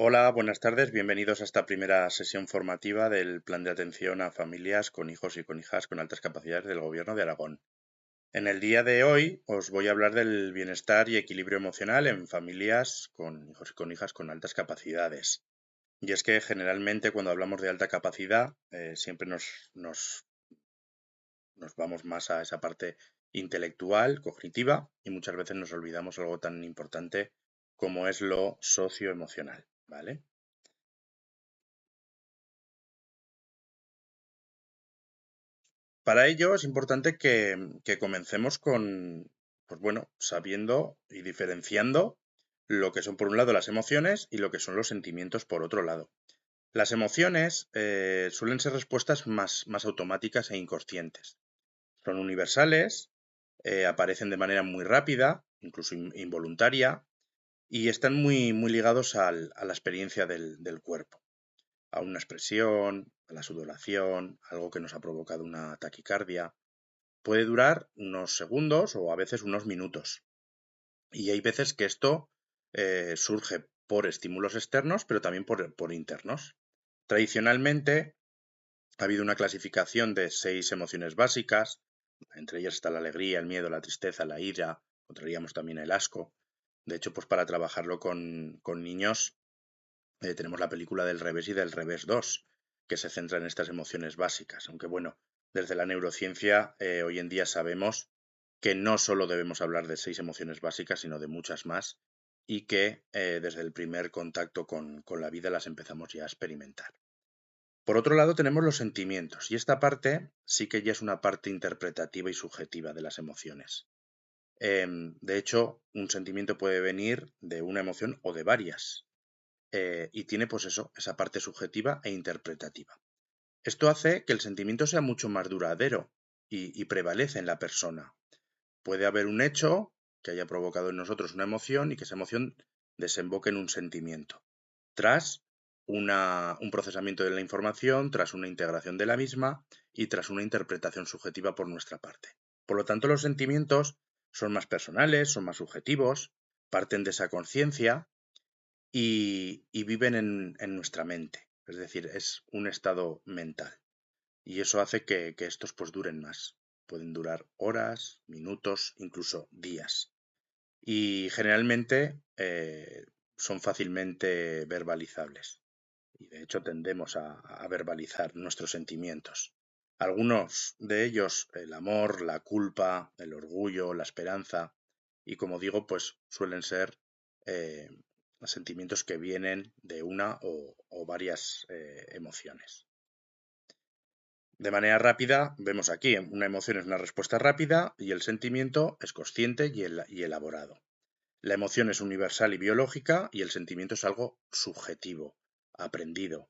Hola, buenas tardes. Bienvenidos a esta primera sesión formativa del Plan de Atención a Familias con hijos y con hijas con altas capacidades del Gobierno de Aragón. En el día de hoy os voy a hablar del bienestar y equilibrio emocional en familias con hijos y con hijas con altas capacidades. Y es que generalmente cuando hablamos de alta capacidad siempre nos vamos más a esa parte intelectual, cognitiva, y muchas veces nos olvidamos algo tan importante como es lo socioemocional, ¿vale? Para ello es importante que comencemos con, pues bueno, sabiendo y diferenciando lo que son por un lado las emociones y lo que son los sentimientos por otro lado. Las emociones suelen ser respuestas más automáticas e inconscientes. Son universales, aparecen de manera muy rápida, incluso involuntaria, y están muy ligados a la experiencia del cuerpo, a una expresión, a la sudoración, algo que nos ha provocado una taquicardia. Puede durar unos segundos o a veces unos minutos. Y hay veces que esto surge por estímulos externos, pero también por internos. Tradicionalmente ha habido una clasificación de 6 emociones básicas, entre ellas está la alegría, el miedo, la tristeza, la ira, encontraríamos también el asco. De hecho, pues para trabajarlo con niños tenemos la película del revés y del revés 2, que se centra en estas emociones básicas. Aunque bueno, desde la neurociencia hoy en día sabemos que no solo debemos hablar de 6 emociones básicas, sino de muchas más, y que desde el primer contacto con la vida las empezamos ya a experimentar. Por otro lado tenemos los sentimientos, y esta parte sí que ya es una parte interpretativa y subjetiva de las emociones. De hecho, un sentimiento puede venir de una emoción o de varias, y tiene pues eso, esa parte subjetiva e interpretativa. Esto hace que el sentimiento sea mucho más duradero y prevalece en la persona. Puede haber un hecho que haya provocado en nosotros una emoción y que esa emoción desemboque en un sentimiento. Tras un procesamiento de la información, tras una integración de la misma y tras una interpretación subjetiva por nuestra parte. Por lo tanto, los sentimientos son más personales, son más subjetivos, parten de esa conciencia y viven en nuestra mente. Es decir, es un estado mental. Y eso hace que estos pues duren más. Pueden durar horas, minutos, incluso días. Y generalmente son fácilmente verbalizables. Y de hecho tendemos a verbalizar nuestros sentimientos. Algunos de ellos, el amor, la culpa, el orgullo, la esperanza, y como digo, pues suelen ser eh, sentimientos que vienen de una o varias emociones. De manera rápida, vemos aquí, una emoción es una respuesta rápida y el sentimiento es consciente y elaborado. La emoción es universal y biológica y el sentimiento es algo subjetivo, aprendido,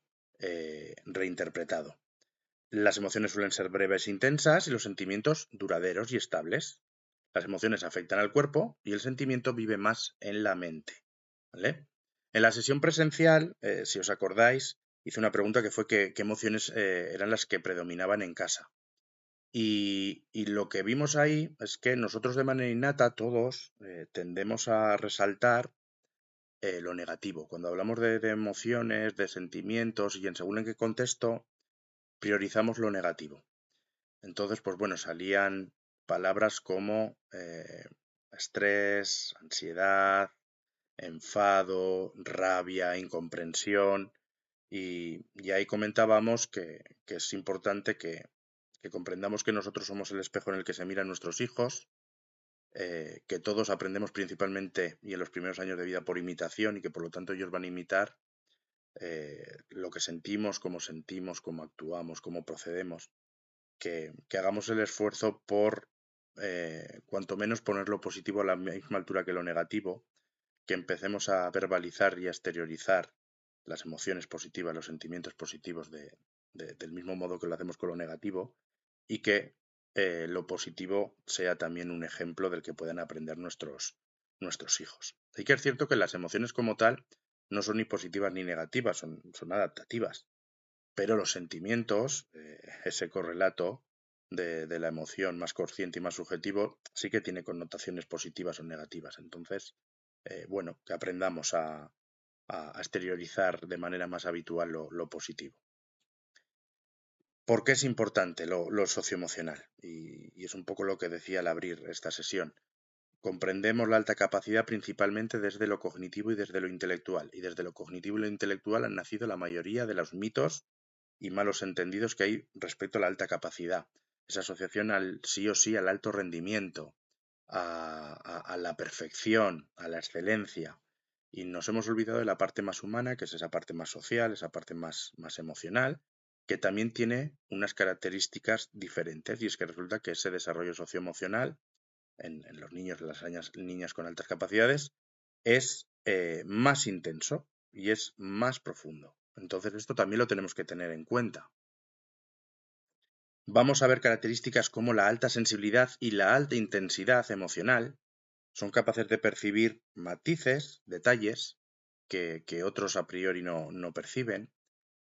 reinterpretado. Las emociones suelen ser breves e intensas y los sentimientos duraderos y estables. Las emociones afectan al cuerpo y el sentimiento vive más en la mente. ¿Vale? En la sesión presencial, si os acordáis, hice una pregunta que fue qué emociones eran las que predominaban en casa. Y lo que vimos ahí es que nosotros de manera innata, todos, tendemos a resaltar lo negativo. Cuando hablamos de emociones, de sentimientos y en según en qué contexto, priorizamos lo negativo. Entonces, pues bueno, salían palabras como estrés, ansiedad, enfado, rabia, incomprensión. Y ahí comentábamos que es importante que comprendamos que nosotros somos el espejo en el que se miran nuestros hijos, que todos aprendemos principalmente y en los primeros años de vida por imitación y que por lo tanto ellos van a imitar lo que sentimos, cómo actuamos, cómo procedemos, que hagamos el esfuerzo por cuanto menos poner lo positivo a la misma altura que lo negativo, que empecemos a verbalizar y a exteriorizar las emociones positivas, los sentimientos positivos del mismo modo que lo hacemos con lo negativo y que lo positivo sea también un ejemplo del que puedan aprender nuestros hijos. Sí que es cierto que las emociones como tal no son ni positivas ni negativas, son adaptativas, pero los sentimientos, ese correlato de la emoción más consciente y más subjetivo, sí que tiene connotaciones positivas o negativas. Entonces, bueno, que aprendamos a exteriorizar de manera más habitual lo positivo. ¿Por qué es importante lo socioemocional? Y es un poco lo que decía al abrir esta sesión. Comprendemos la alta capacidad principalmente desde lo cognitivo y desde lo intelectual. Y desde lo cognitivo y lo intelectual han nacido la mayoría de los mitos y malos entendidos que hay respecto a la alta capacidad. Esa asociación al sí o sí al alto rendimiento, a la perfección, a la excelencia. Y nos hemos olvidado de la parte más humana, que es esa parte más social, esa parte más emocional, que también tiene unas características diferentes. Y es que resulta que ese desarrollo socioemocional en los niños, en las niñas con altas capacidades, es más intenso y es más profundo. Entonces esto también lo tenemos que tener en cuenta. Vamos a ver características como la alta sensibilidad y la alta intensidad emocional. Son capaces de percibir matices, detalles, que otros a priori no perciben.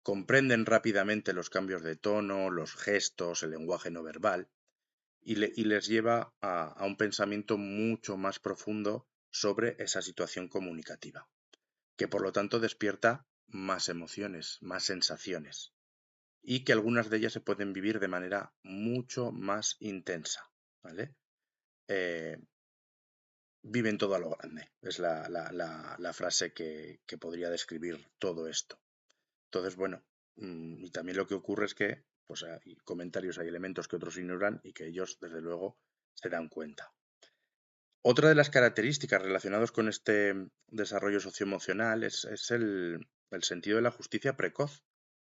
Comprenden rápidamente los cambios de tono, los gestos, el lenguaje no verbal. Y les lleva a un pensamiento mucho más profundo sobre esa situación comunicativa, que por lo tanto despierta más emociones, más sensaciones, y que algunas de ellas se pueden vivir de manera mucho más intensa, ¿vale? Viven todo a lo grande, es la frase que podría describir todo esto. Entonces, bueno, y también lo que ocurre es que pues hay comentarios, hay elementos que otros ignoran y que ellos, desde luego, se dan cuenta. Otra de las características relacionadas con este desarrollo socioemocional es el sentido de la justicia precoz.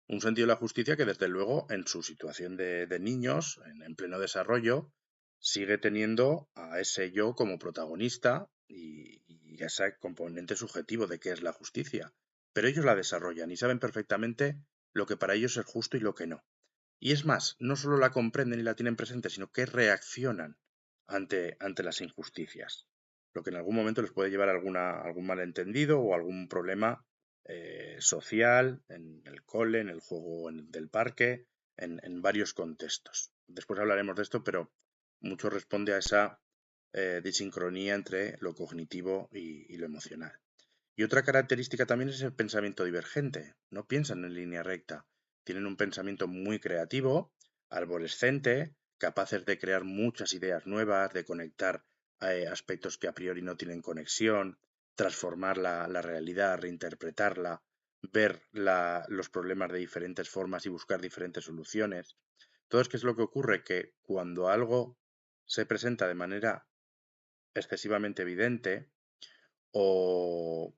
Un sentido de la justicia que, desde luego, en su situación de niños, en pleno desarrollo, sigue teniendo a ese yo como protagonista y ese componente subjetivo de qué es la justicia. Pero ellos la desarrollan y saben perfectamente lo que para ellos es justo y lo que no. Y es más, no solo la comprenden y la tienen presente, sino que reaccionan ante las injusticias, lo que en algún momento les puede llevar a algún malentendido o algún problema social, en el cole, en el juego del parque, en varios contextos. Después hablaremos de esto, pero mucho responde a esa disincronía entre lo cognitivo y lo emocional. Y otra característica también es el pensamiento divergente. No piensan en línea recta. Tienen un pensamiento muy creativo, arborescente, capaces de crear muchas ideas nuevas, de conectar aspectos que a priori no tienen conexión, transformar la realidad, reinterpretarla, ver los problemas de diferentes formas y buscar diferentes soluciones. Entonces, ¿qué es lo que ocurre? Que cuando algo se presenta de manera excesivamente evidente o,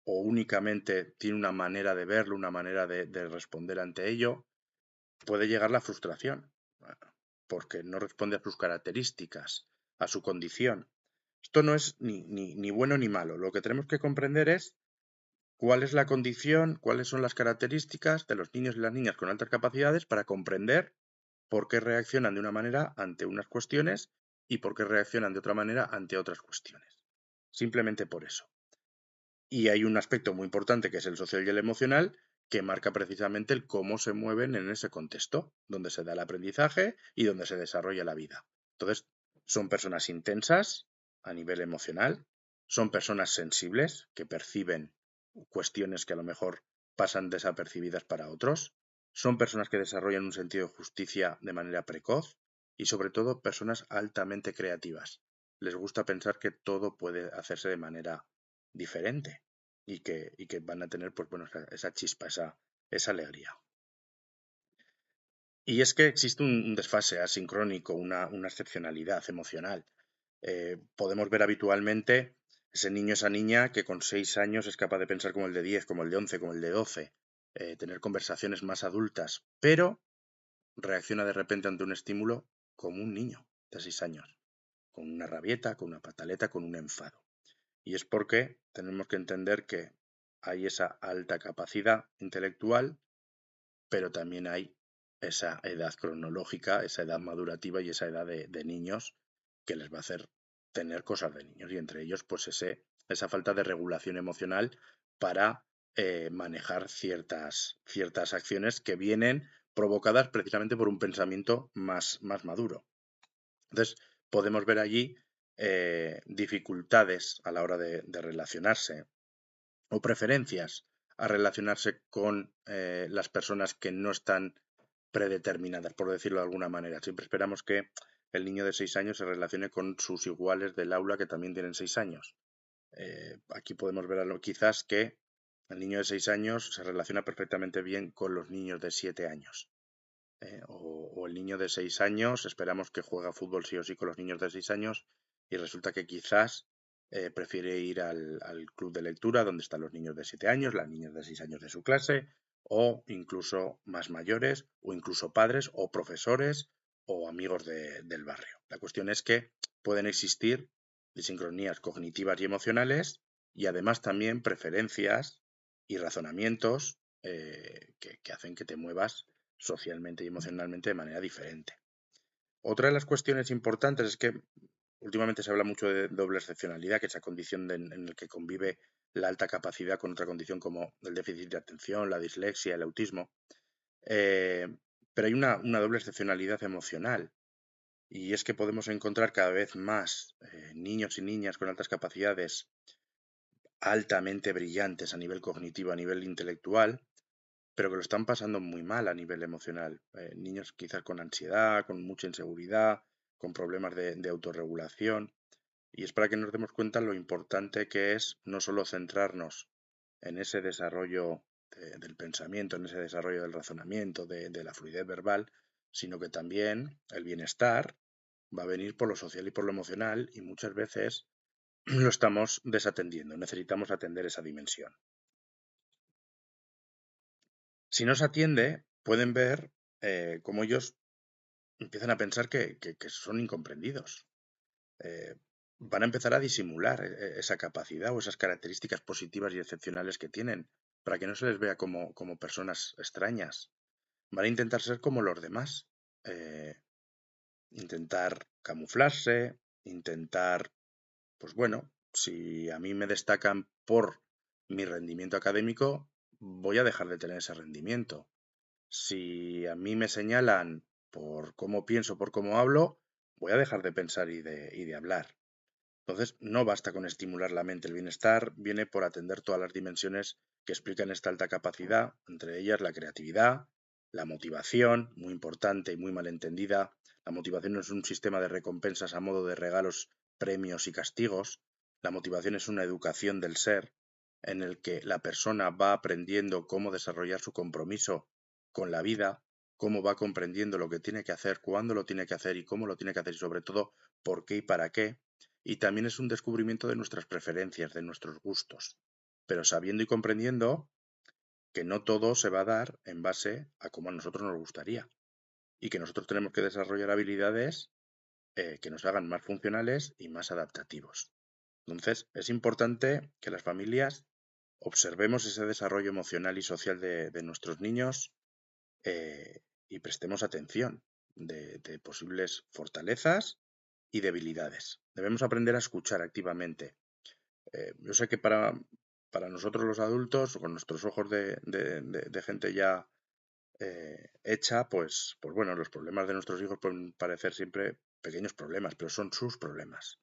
o únicamente tiene una manera de verlo, una manera de responder ante ello, puede llegar la frustración, porque no responde a sus características, a su condición. Esto no es ni bueno ni malo. Lo que tenemos que comprender es cuál es la condición, cuáles son las características de los niños y las niñas con altas capacidades para comprender por qué reaccionan de una manera ante unas cuestiones y por qué reaccionan de otra manera ante otras cuestiones. Simplemente por eso. Y hay un aspecto muy importante que es el social y el emocional, que marca precisamente el cómo se mueven en ese contexto, donde se da el aprendizaje y donde se desarrolla la vida. Entonces, son personas intensas a nivel emocional, son personas sensibles que perciben cuestiones que a lo mejor pasan desapercibidas para otros, son personas que desarrollan un sentido de justicia de manera precoz y sobre todo personas altamente creativas. Les gusta pensar que todo puede hacerse de manera diferente y que van a tener pues bueno esa chispa, esa alegría. Y es que existe un desfase asincrónico, una excepcionalidad emocional. Podemos ver habitualmente ese niño, esa niña que con 6 años es capaz de pensar como el de 10, como el de 11, como el de 12, tener conversaciones más adultas, pero reacciona de repente ante un estímulo como un niño de 6 años, con una rabieta, con una pataleta, con un enfado. Y es porque tenemos que entender que hay esa alta capacidad intelectual, pero también hay esa edad cronológica, esa edad madurativa y esa edad de niños que les va a hacer tener cosas de niños y entre ellos pues esa falta de regulación emocional para manejar ciertas acciones que vienen provocadas precisamente por un pensamiento más maduro. Entonces, podemos ver allí dificultades a la hora de relacionarse, o preferencias a relacionarse con las personas que no están predeterminadas, por decirlo de alguna manera. Siempre esperamos que el niño de 6 años se relacione con sus iguales del aula que también tienen 6 años. Aquí podemos ver quizás que el niño de 6 años se relaciona perfectamente bien con los niños de 7 años. O el niño de 6 años, esperamos que juega fútbol sí o sí con los niños de 6 años y resulta que quizás prefiere ir al club de lectura donde están los niños de 7 años, las niñas de 6 años de su clase, o incluso más mayores, o incluso padres o profesores o amigos del barrio. La cuestión es que pueden existir disincronías cognitivas y emocionales y además también preferencias y razonamientos que hacen que te muevas socialmente y emocionalmente de manera diferente. Otra de las cuestiones importantes es que últimamente se habla mucho de doble excepcionalidad, que es esa condición en la que convive la alta capacidad con otra condición como el déficit de atención, la dislexia, el autismo. Eh, pero hay una doble excepcionalidad emocional y es que podemos encontrar cada vez más niños y niñas con altas capacidades altamente brillantes a nivel cognitivo, a nivel intelectual, pero que lo están pasando muy mal a nivel emocional. Niños quizás con ansiedad, con mucha inseguridad, con problemas de autorregulación. Y es para que nos demos cuenta lo importante que es no solo centrarnos en ese desarrollo del pensamiento, en ese desarrollo del razonamiento, de la fluidez verbal, sino que también el bienestar va a venir por lo social y por lo emocional y muchas veces lo estamos desatendiendo. Necesitamos atender esa dimensión. Si no se atiende, pueden ver cómo ellos empiezan a pensar que son incomprendidos. Van a empezar a disimular esa capacidad o esas características positivas y excepcionales que tienen para que no se les vea como personas extrañas. Van a intentar ser como los demás. Intentar camuflarse, intentar, pues bueno, si a mí me destacan por mi rendimiento académico, voy a dejar de tener ese rendimiento. Si a mí me señalan por cómo pienso, por cómo hablo, voy a dejar de pensar y de hablar. Entonces, no basta con estimular la mente. El bienestar viene por atender todas las dimensiones que explican esta alta capacidad, entre ellas la creatividad, la motivación, muy importante y muy mal entendida. La motivación no es un sistema de recompensas a modo de regalos, premios y castigos. La motivación es una educación del ser en el que la persona va aprendiendo cómo desarrollar su compromiso con la vida, cómo va comprendiendo lo que tiene que hacer, cuándo lo tiene que hacer y cómo lo tiene que hacer y sobre todo por qué y para qué. Y también es un descubrimiento de nuestras preferencias, de nuestros gustos, pero sabiendo y comprendiendo que no todo se va a dar en base a cómo a nosotros nos gustaría y que nosotros tenemos que desarrollar habilidades que nos hagan más funcionales y más adaptativos. Entonces, es importante que las familias observemos ese desarrollo emocional y social de nuestros niños y prestemos atención de posibles fortalezas y debilidades. Debemos aprender a escuchar activamente. Yo sé que para nosotros los adultos, con nuestros ojos de gente ya hecha, pues bueno, los problemas de nuestros hijos pueden parecer siempre pequeños problemas, pero son sus problemas.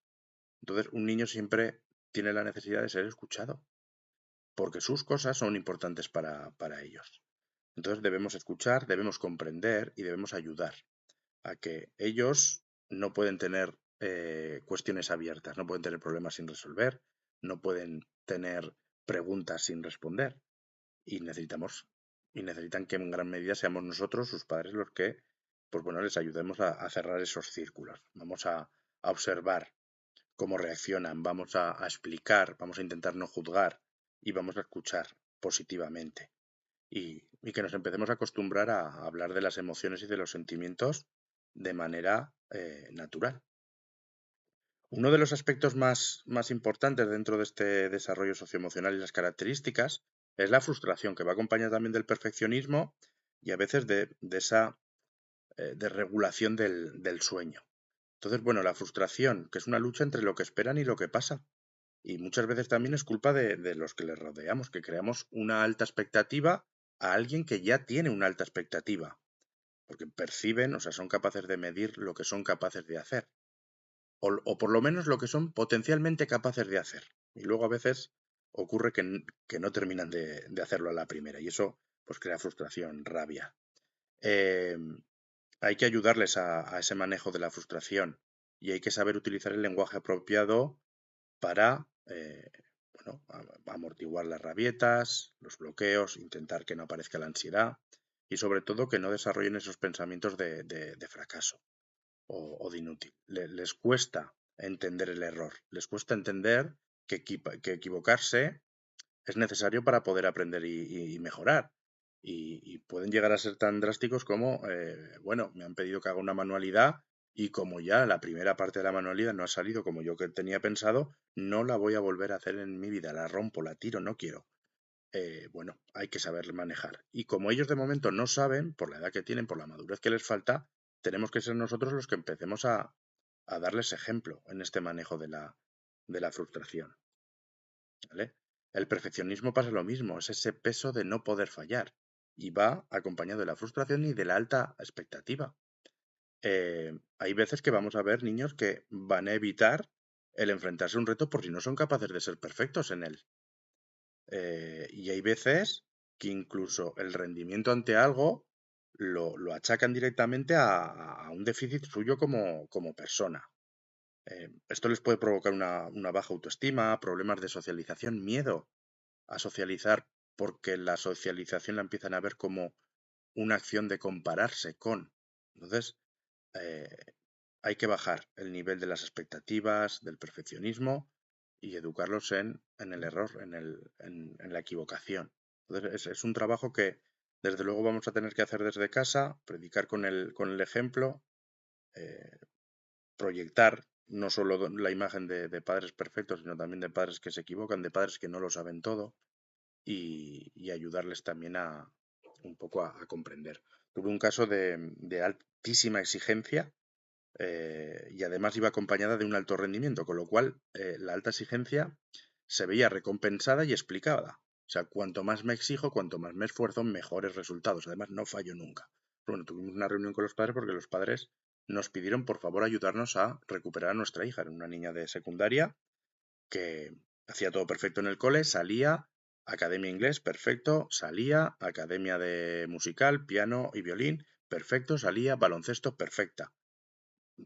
Entonces, un niño siempre tiene la necesidad de ser escuchado, porque sus cosas son importantes para ellos. Entonces debemos escuchar, debemos comprender y debemos ayudar a que ellos no pueden tener cuestiones abiertas, no pueden tener problemas sin resolver, no pueden tener preguntas sin responder y necesitan que en gran medida seamos nosotros, sus padres, los que pues bueno, les ayudemos a cerrar esos círculos. Vamos a observar cómo reaccionan, vamos a explicar, vamos a intentar no juzgar y vamos a escuchar positivamente. Y que nos empecemos a acostumbrar a hablar de las emociones y de los sentimientos de manera natural. Uno de los aspectos más importantes dentro de este desarrollo socioemocional y las características es la frustración, que va acompañada también del perfeccionismo y a veces de esa desregulación del sueño. Entonces, bueno, la frustración, que es una lucha entre lo que esperan y lo que pasa. Y muchas veces también es culpa de los que les rodeamos, que creamos una alta expectativa a alguien que ya tiene una alta expectativa, porque perciben, o sea, son capaces de medir lo que son capaces de hacer, o por lo menos lo que son potencialmente capaces de hacer. Y luego a veces ocurre que no terminan de hacerlo a la primera y eso pues crea frustración, rabia. Eh, Hay que ayudarles a ese manejo de la frustración y hay que saber utilizar el lenguaje apropiado para bueno, amortiguar las rabietas, los bloqueos, intentar que no aparezca la ansiedad y sobre todo que no desarrollen esos pensamientos de fracaso o de inútil. Les cuesta entender el error, les cuesta entender que equivocarse es necesario para poder aprender y mejorar. Y pueden llegar a ser tan drásticos como, bueno, me han pedido que haga una manualidad y como ya la primera parte de la manualidad no ha salido como yo que tenía pensado, no la voy a volver a hacer en mi vida, la rompo, la tiro, no quiero. Bueno, hay que saber manejar. Y como ellos de momento no saben, por la edad que tienen, por la madurez que les falta, tenemos que ser nosotros los que empecemos a darles ejemplo en este manejo de la frustración. ¿Vale? El perfeccionismo pasa lo mismo, es ese peso de no poder fallar y va acompañado de la frustración y de la alta expectativa. Hay veces que vamos a ver niños que van a evitar el enfrentarse a un reto por si no son capaces de ser perfectos en él. Y hay veces que incluso el rendimiento ante algo lo achacan directamente a un déficit suyo como persona. Esto les puede provocar una baja autoestima, problemas de socialización, miedo a socializar porque la socialización la empiezan a ver como una acción de compararse con. Entonces, eh, hay que bajar el nivel de las expectativas, del perfeccionismo y educarlos en el error, en la equivocación. Entonces, es un trabajo que desde luego vamos a tener que hacer desde casa, predicar con el ejemplo, eh, proyectar no solo la imagen de padres perfectos, sino también de padres que se equivocan, de padres que no lo saben todo, y ayudarles también un poco a comprender. Tuve un caso de altísima exigencia y además iba acompañada de un alto rendimiento, con lo cual la alta exigencia se veía recompensada y explicada. O sea, cuanto más me exijo, cuanto más me esfuerzo, mejores resultados. Además, no fallo nunca. Pero bueno, tuvimos una reunión con los padres porque los padres nos pidieron por favor ayudarnos a recuperar a nuestra hija. Era una niña de secundaria que hacía todo perfecto en el cole, salía, academia inglés, perfecto, salía, academia de musical, piano y violín, perfecto, salía, baloncesto, perfecta.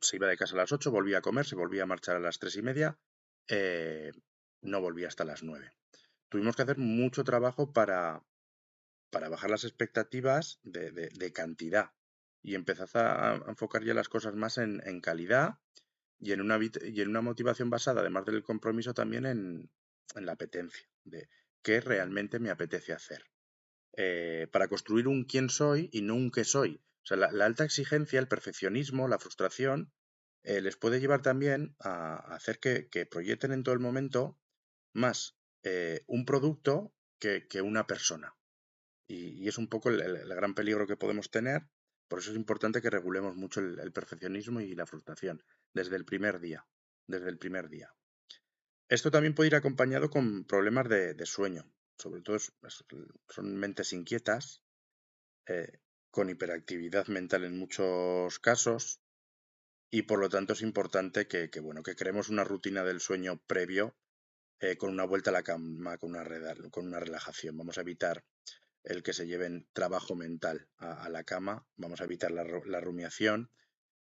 Se iba de casa a las 8, volvía a comer, se volvía a marchar a las 3:30, eh, no volvía hasta las 9. Tuvimos que hacer mucho trabajo para bajar las expectativas de cantidad y empezar a enfocar ya las cosas más en calidad y en una motivación basada, además del compromiso, también en la apetencia, de qué realmente me apetece hacer. Para construir un quién soy y no un qué soy. O sea, la alta exigencia, el perfeccionismo, la frustración, les puede llevar también a hacer que proyecten en todo el momento más un producto que una persona. Y es un poco el gran peligro que podemos tener. Por eso es importante que regulemos mucho el perfeccionismo y la frustración desde el primer día. Desde el primer día. Esto también puede ir acompañado con problemas de sueño. Sobre todo son mentes inquietas, con hiperactividad mental en muchos casos. Y por lo tanto es importante bueno, que creemos una rutina del sueño previo con una vuelta a la cama, con una relajación. Vamos a evitar el que se lleven trabajo mental a la cama, vamos a evitar la rumiación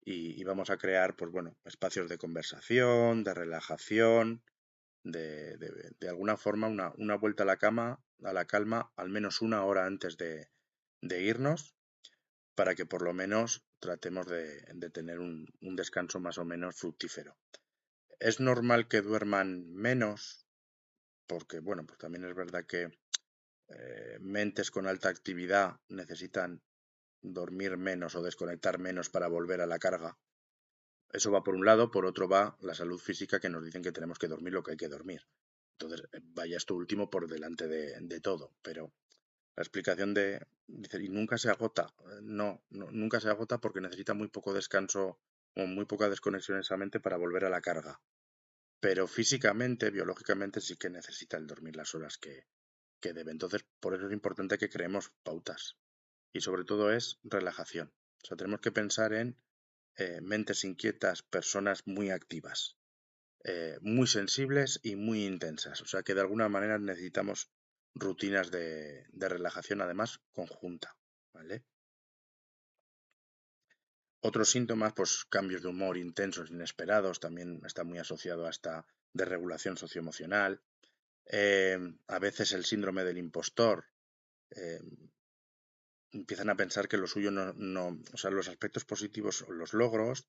y vamos a crear, pues bueno, espacios de conversación, de relajación, de alguna forma una vuelta a la cama, a la calma, al menos una hora antes de irnos, para que por lo menos tratemos de tener un descanso más o menos fructífero. Es normal que duerman menos, porque bueno, pues también es verdad que mentes con alta actividad necesitan dormir menos o desconectar menos para volver a la carga. Eso va por un lado, por otro va la salud física que nos dicen que tenemos que dormir lo que hay que dormir. Entonces, vaya esto último por delante de todo, pero la explicación dice, y nunca se agota. No, nunca se agota porque necesita muy poco descanso o muy poca desconexión en esa mente para volver a la carga. Pero físicamente, biológicamente, sí que necesita el dormir las horas que debe. Entonces, por eso es importante que creemos pautas. Y sobre todo es relajación. O sea, tenemos que pensar en mentes inquietas, personas muy activas. muy sensibles y muy intensas. O sea que de alguna manera necesitamos rutinas de relajación, además, conjunta, ¿vale? Otros síntomas, pues cambios de humor intensos, inesperados, también está muy asociado a esta desregulación socioemocional. A veces el síndrome del impostor. eh, Empiezan a pensar que lo suyo o sea, los aspectos positivos o los logros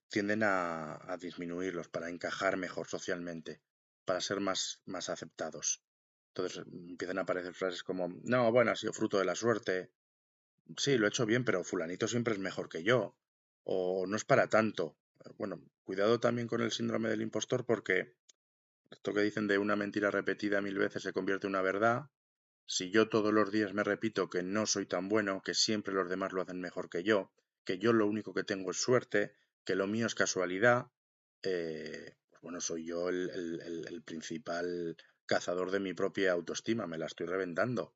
tienden a disminuirlos para encajar mejor socialmente, para ser más aceptados. Entonces empiezan a aparecer frases como, no, bueno, ha sido fruto de la suerte, sí, lo he hecho bien, pero fulanito siempre es mejor que yo, o no es para tanto. Bueno, cuidado también con el síndrome del impostor porque esto que dicen de una mentira repetida 1000 veces se convierte en una verdad. Si yo todos los días me repito que no soy tan bueno, que siempre los demás lo hacen mejor que yo lo único que tengo es suerte, que lo mío es casualidad, pues bueno, soy yo el principal cazador de mi propia autoestima, me la estoy reventando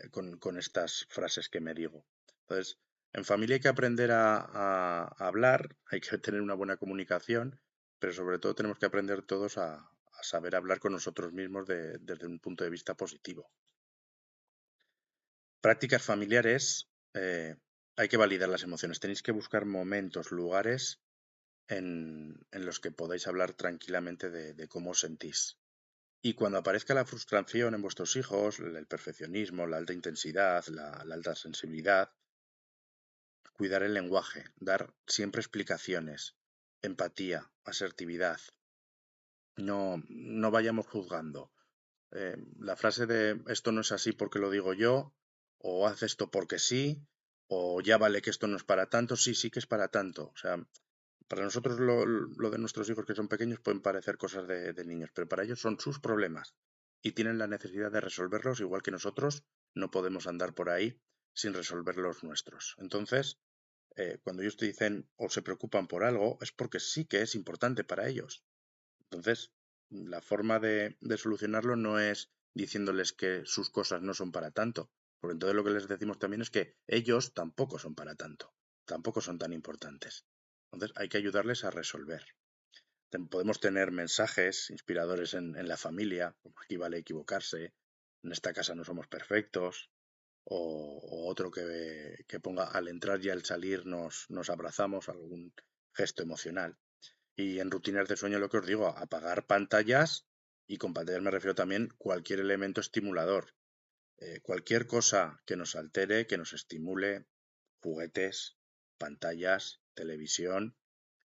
con estas frases que me digo. Entonces, en familia hay que aprender a hablar, hay que tener una buena comunicación, pero sobre todo tenemos que aprender todos a saber hablar con nosotros mismos desde un punto de vista positivo. Prácticas familiares, hay que validar las emociones. Tenéis que buscar momentos, lugares en los que podáis hablar tranquilamente de cómo os sentís. Y cuando aparezca la frustración en vuestros hijos, el perfeccionismo, la alta intensidad, la alta sensibilidad, cuidar el lenguaje, dar siempre explicaciones, empatía, asertividad. No vayamos juzgando. La frase de esto no es así porque lo digo yo, o haz esto porque sí, o ya vale que esto no es para tanto, sí, sí que es para tanto. O sea, para nosotros lo de nuestros hijos que son pequeños pueden parecer cosas de niños, pero para ellos son sus problemas y tienen la necesidad de resolverlos igual que nosotros no podemos andar por ahí sin resolver los nuestros. Entonces, cuando ellos te dicen o se preocupan por algo, es porque sí que es importante para ellos. Entonces, la forma de solucionarlo no es diciéndoles que sus cosas no son para tanto, porque entonces lo que les decimos también es que ellos tampoco son para tanto, tampoco son tan importantes. Entonces, hay que ayudarles a resolver. Podemos tener mensajes inspiradores en la familia, como aquí vale equivocarse, en esta casa no somos perfectos, o otro que ponga al entrar y al salir nos abrazamos, algún gesto emocional. Y en rutinas de sueño lo que os digo, apagar pantallas, y con pantallas me refiero también cualquier elemento estimulador. Cualquier cosa que nos altere, que nos estimule, juguetes, pantallas, televisión,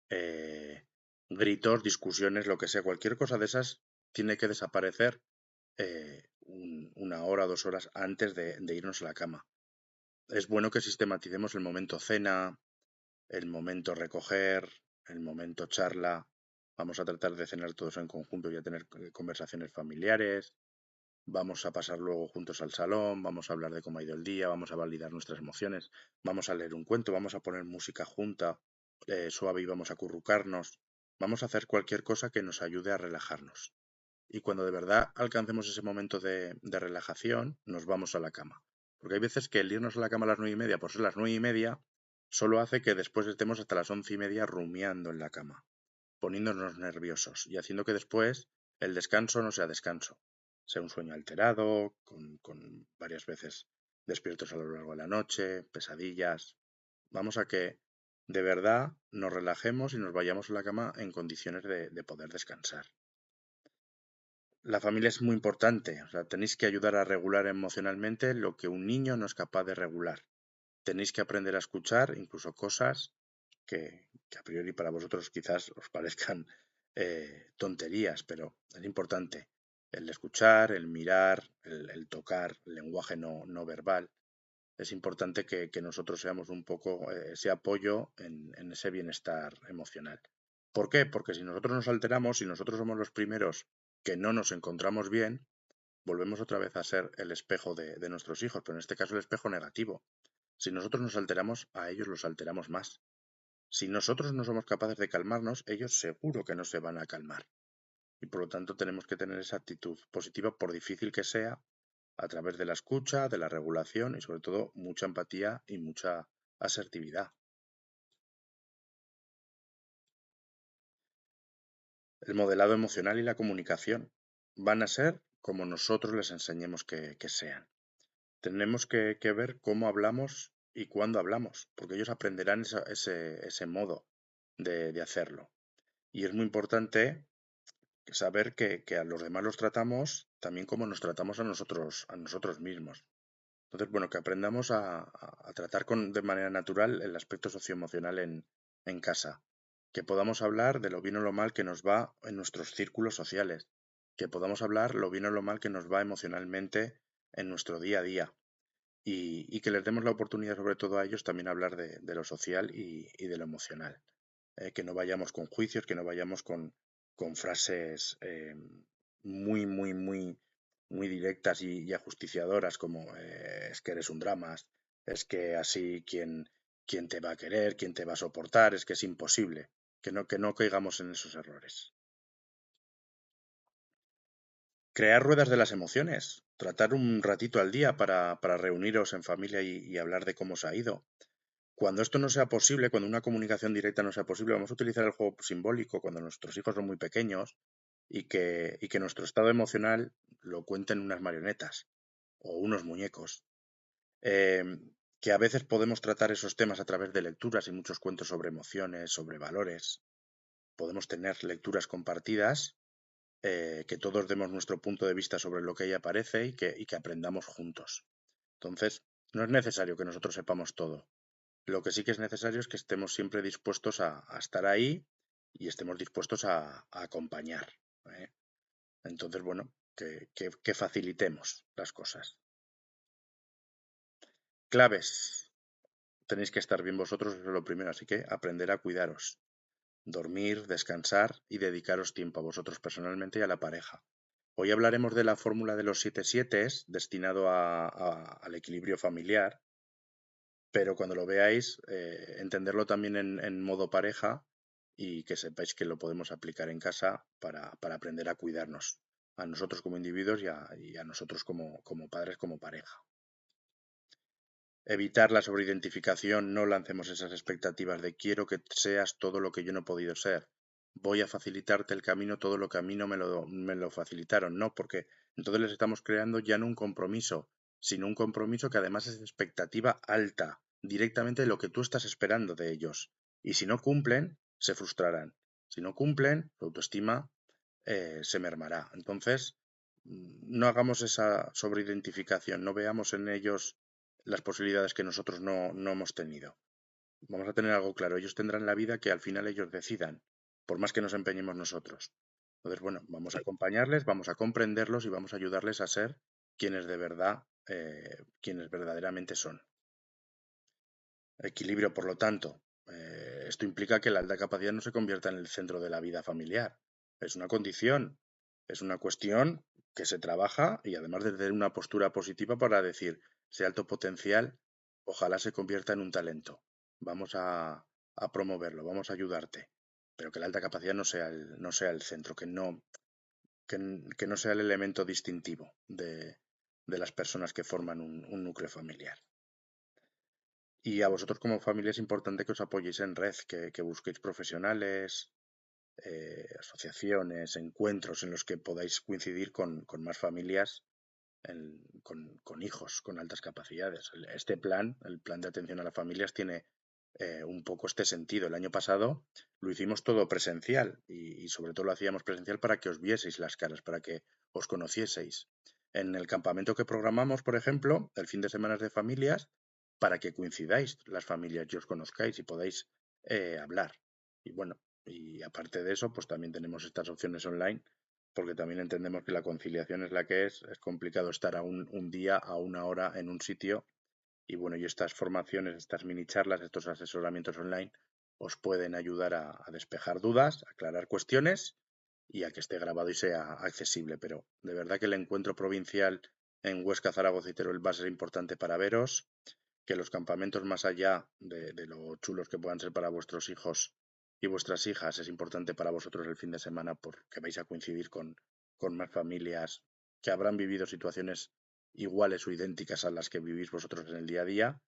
eh, gritos, discusiones, lo que sea, cualquier cosa de esas tiene que desaparecer 1 hora, 2 horas antes de irnos a la cama. Es bueno que sistematicemos el momento cena, el momento recoger, el momento charla. Vamos a tratar de cenar todos en conjunto y a tener conversaciones familiares. Vamos a pasar luego juntos al salón, vamos a hablar de cómo ha ido el día, vamos a validar nuestras emociones, vamos a leer un cuento, vamos a poner música junta, suave y vamos a acurrucarnos. Vamos a hacer cualquier cosa que nos ayude a relajarnos. Y cuando de verdad alcancemos ese momento de relajación, nos vamos a la cama. Porque hay veces que el irnos a la cama a las 9:30, por ser las 9:30, solo hace que después estemos hasta las 11:30 rumiando en la cama, poniéndonos nerviosos y haciendo que después el descanso no sea descanso, sea un sueño alterado, con varias veces despiertos a lo largo de la noche, pesadillas. Vamos a que de verdad nos relajemos y nos vayamos a la cama en condiciones de poder descansar. La familia es muy importante, o sea, tenéis que ayudar a regular emocionalmente lo que un niño no es capaz de regular. Tenéis que aprender a escuchar incluso cosas que a priori para vosotros quizás os parezcan tonterías, pero es importante el escuchar, el mirar, el tocar, el lenguaje no verbal. Es importante que nosotros seamos un poco ese apoyo en ese bienestar emocional. ¿Por qué? Porque si nosotros nos alteramos, si nosotros somos los primeros que no nos encontramos bien, volvemos otra vez a ser el espejo de nuestros hijos, pero en este caso el espejo negativo. Si nosotros nos alteramos, a ellos los alteramos más. Si nosotros no somos capaces de calmarnos, ellos seguro que no se van a calmar. Y por lo tanto tenemos que tener esa actitud positiva, por difícil que sea, a través de la escucha, de la regulación y sobre todo mucha empatía y mucha asertividad. El modelado emocional y la comunicación van a ser como nosotros les enseñemos que sean. Tenemos que ver cómo hablamos y cuándo hablamos, porque ellos aprenderán ese modo de hacerlo. Y es muy importante saber que a los demás los tratamos también como nos tratamos a nosotros mismos. Entonces, bueno, que aprendamos a tratar de manera natural el aspecto socioemocional en casa. Que podamos hablar de lo bien o lo mal que nos va en nuestros círculos sociales. Que podamos hablar lo bien o lo mal que nos va emocionalmente en nuestro día a día. Y que les demos la oportunidad, sobre todo a ellos, también hablar de lo social y de lo emocional. Que no vayamos con juicios, que no vayamos con frases muy, muy, muy, muy directas y ajusticiadoras como es que eres un drama, es que así quién te va a querer, quién te va a soportar, es que es imposible. Que no caigamos en esos errores. Crear ruedas de las emociones. Tratar un ratito al día para reuniros en familia y hablar de cómo os ha ido. Cuando esto no sea posible, cuando una comunicación directa no sea posible, vamos a utilizar el juego simbólico cuando nuestros hijos son muy pequeños y que nuestro estado emocional lo cuenten unas marionetas o unos muñecos. Eh, que a veces podemos tratar esos temas a través de lecturas y muchos cuentos sobre emociones, sobre valores. Podemos tener lecturas compartidas, que todos demos nuestro punto de vista sobre lo que ahí aparece y que aprendamos juntos. Entonces, no es necesario que nosotros sepamos todo. Lo que sí que es necesario es que estemos siempre dispuestos a estar ahí y estemos dispuestos a acompañar, ¿eh? Entonces, bueno, que facilitemos las cosas. Claves. Tenéis que estar bien vosotros, eso es lo primero, así que aprender a cuidaros. Dormir, descansar y dedicaros tiempo a vosotros personalmente y a la pareja. Hoy hablaremos de la fórmula de los 7 7 destinado al equilibrio familiar, pero cuando lo veáis, entenderlo también en modo pareja y que sepáis que lo podemos aplicar en casa para aprender a cuidarnos, a nosotros como individuos y a nosotros como padres, como pareja. Evitar la sobreidentificación, no lancemos esas expectativas de quiero que seas todo lo que yo no he podido ser. Voy a facilitarte el camino todo lo que a mí no me lo facilitaron, no, porque entonces les estamos creando ya no un compromiso, sino un compromiso que además es de expectativa alta, directamente de lo que tú estás esperando de ellos. Y si no cumplen, se frustrarán. Si no cumplen, su autoestima se mermará. Entonces, no hagamos esa sobreidentificación, no veamos en ellos las posibilidades que nosotros no hemos tenido. Vamos a tener algo claro, ellos tendrán la vida que al final ellos decidan, por más que nos empeñemos nosotros. Entonces, bueno, vamos a acompañarles, vamos a comprenderlos y vamos a ayudarles a ser quienes de verdad, quienes verdaderamente son. Equilibrio, por lo tanto. Esto implica que la alta capacidad no se convierta en el centro de la vida familiar. Es una condición, es una cuestión que se trabaja y además de tener una postura positiva para decir, ese alto potencial, ojalá se convierta en un talento. Vamos a promoverlo, vamos a ayudarte. Pero que la alta capacidad no sea el centro, que no sea el elemento distintivo de las personas que forman un núcleo familiar. Y a vosotros como familia es importante que os apoyéis en red, que busquéis profesionales, asociaciones, encuentros en los que podáis coincidir con más familias, con hijos con altas capacidades. Este plan, el plan de atención a las familias, tiene un poco este sentido. El año pasado lo hicimos todo presencial y sobre todo lo hacíamos presencial para que os vieseis las caras, para que os conocieseis. En el campamento que programamos, por ejemplo, el fin de semana de familias, para que coincidáis las familias y os conozcáis y podáis hablar. Y bueno, y aparte de eso, pues también tenemos estas opciones online, porque también entendemos que la conciliación es la que es complicado estar a un día, a una hora en un sitio, y bueno, y estas formaciones, estas mini charlas, estos asesoramientos online os pueden ayudar a despejar dudas, a aclarar cuestiones y a que esté grabado y sea accesible. Pero de verdad que el encuentro provincial en Huesca, Zaragoza y Teruel va a ser importante para veros, que los campamentos más allá de lo chulos que puedan ser para vuestros hijos y vuestras hijas, es importante para vosotros el fin de semana porque vais a coincidir con más familias que habrán vivido situaciones iguales o idénticas a las que vivís vosotros en el día a día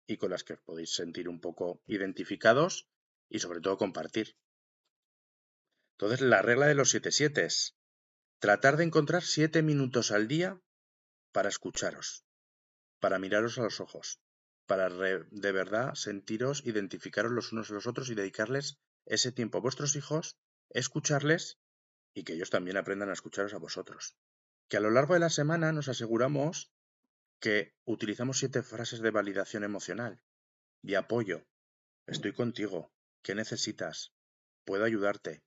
y con las que os podéis sentir un poco identificados y sobre todo compartir. Entonces, la regla de los 7-7 es tratar de encontrar 7 minutos al día para escucharos, para miraros a los ojos, para de verdad sentiros, identificaros los unos a los otros y dedicarles ese tiempo a vuestros hijos, escucharles y que ellos también aprendan a escucharos a vosotros. Que a lo largo de la semana nos aseguramos que utilizamos 7 frases de validación emocional, de apoyo. Estoy contigo. ¿Qué necesitas? Puedo ayudarte.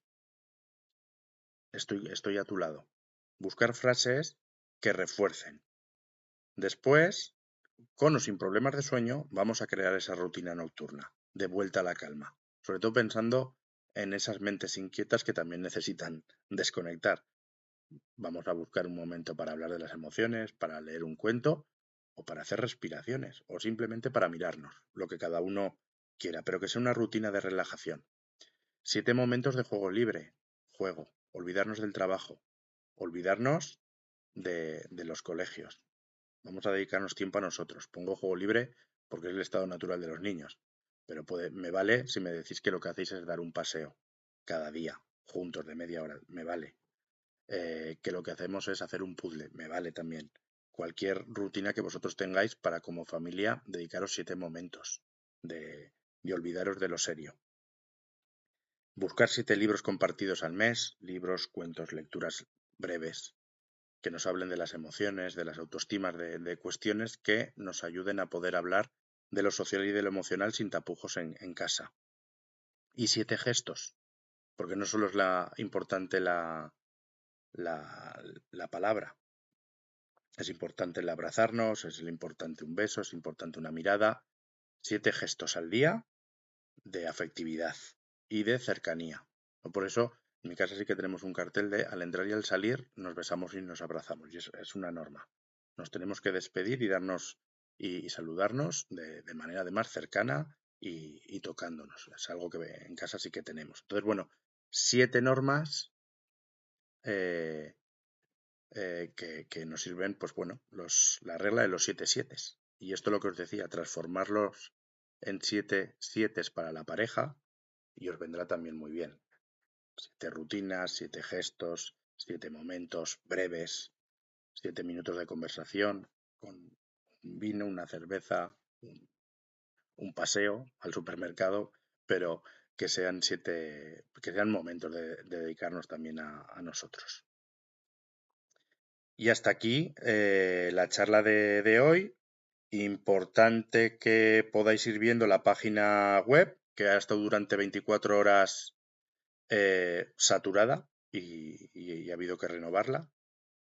Estoy a tu lado. Buscar frases que refuercen. Después, con o sin problemas de sueño, vamos a crear esa rutina nocturna, de vuelta a la calma. Sobre todo pensando en esas mentes inquietas que también necesitan desconectar. Vamos a buscar un momento para hablar de las emociones, para leer un cuento o para hacer respiraciones o simplemente para mirarnos, lo que cada uno quiera, pero que sea una rutina de relajación. 7 momentos de juego libre, juego, olvidarnos del trabajo, olvidarnos de los colegios. Vamos a dedicarnos tiempo a nosotros. Pongo juego libre porque es el estado natural de los niños, pero me vale si me decís que lo que hacéis es dar un paseo cada día, juntos de media hora, me vale. Que lo que hacemos es hacer un puzzle, me vale también. Cualquier rutina que vosotros tengáis para como familia dedicaros 7 momentos de olvidaros de lo serio. Buscar 7 libros compartidos al mes, libros, cuentos, lecturas breves, que nos hablen de las emociones, de las autoestimas, de cuestiones que nos ayuden a poder hablar de lo social y de lo emocional sin tapujos en casa. Y 7 gestos, porque no solo es importante la palabra, es importante el abrazarnos, es importante un beso, es importante una mirada. 7 gestos al día de afectividad y de cercanía. Por eso, en mi casa sí que tenemos un cartel de al entrar y al salir nos besamos y nos abrazamos. Y es una norma. Nos tenemos que despedir y darnos y saludarnos de manera además cercana y tocándonos. Es algo que en casa sí que tenemos. Entonces, bueno, 7 normas que nos sirven, pues bueno, la regla de los 7-7. Y esto lo que os decía, transformarlos en 7-7 para la pareja y os vendrá también muy bien. 7 rutinas, 7 gestos, 7 momentos breves, 7 minutos de conversación con un vino, una cerveza, un paseo al supermercado, pero que sean momentos de dedicarnos también a nosotros. Y hasta aquí la charla de hoy. Importante que podáis ir viendo la página web, que ha estado durante 24 horas saturada y ha habido que renovarla.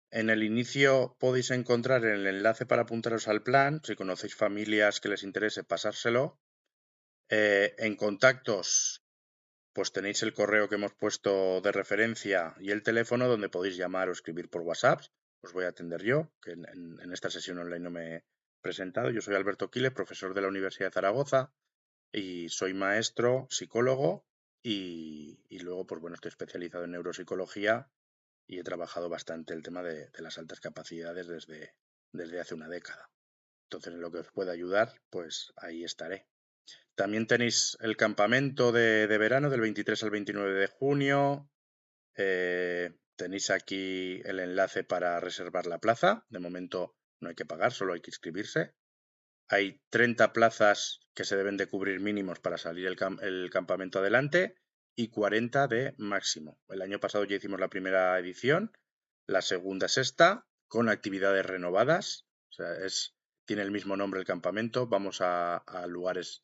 En el inicio podéis encontrar el enlace para apuntaros al plan. Si conocéis familias que les interese, pasárselo. En contactos, pues tenéis el correo que hemos puesto de referencia y el teléfono donde podéis llamar o escribir por WhatsApp. Os voy a atender yo, que en esta sesión online no me he presentado. Yo soy Alberto Quiles, profesor de la Universidad de Zaragoza y soy maestro, psicólogo y luego, pues bueno, estoy especializado en neuropsicología y he trabajado bastante el tema de las altas capacidades desde hace una década. Entonces, en lo que os pueda ayudar, pues ahí estaré. También tenéis el campamento de verano del 23 al 29 de junio. Tenéis aquí el enlace para reservar la plaza. De momento no hay que pagar, solo hay que inscribirse. Hay 30 plazas que se deben de cubrir mínimos para salir el campamento adelante y 40 de máximo. El año pasado ya hicimos la primera edición, la segunda es esta, con actividades renovadas. O sea, tiene el mismo nombre el campamento. Vamos a lugares,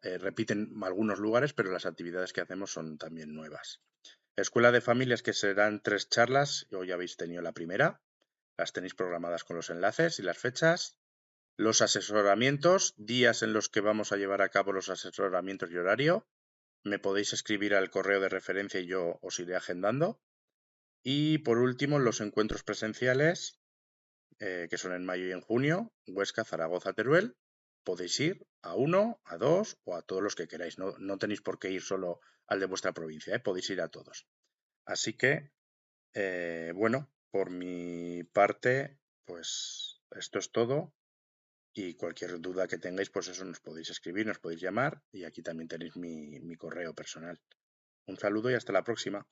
repiten algunos lugares, pero las actividades que hacemos son también nuevas. Escuela de familias, que serán 3 charlas. Hoy habéis tenido la primera. Las tenéis programadas con los enlaces y las fechas. Los asesoramientos, días en los que vamos a llevar a cabo los asesoramientos y horario. Me podéis escribir al correo de referencia y yo os iré agendando. Y por último, los encuentros presenciales, que son en mayo y en junio, Huesca, Zaragoza, Teruel. Podéis ir a uno, a dos o a todos los que queráis. No tenéis por qué ir solo al de vuestra provincia, podéis ir a todos. Así que, bueno, por mi parte, pues esto es todo. Y cualquier duda que tengáis, pues eso nos podéis escribir, nos podéis llamar y aquí también tenéis mi correo personal. Un saludo y hasta la próxima.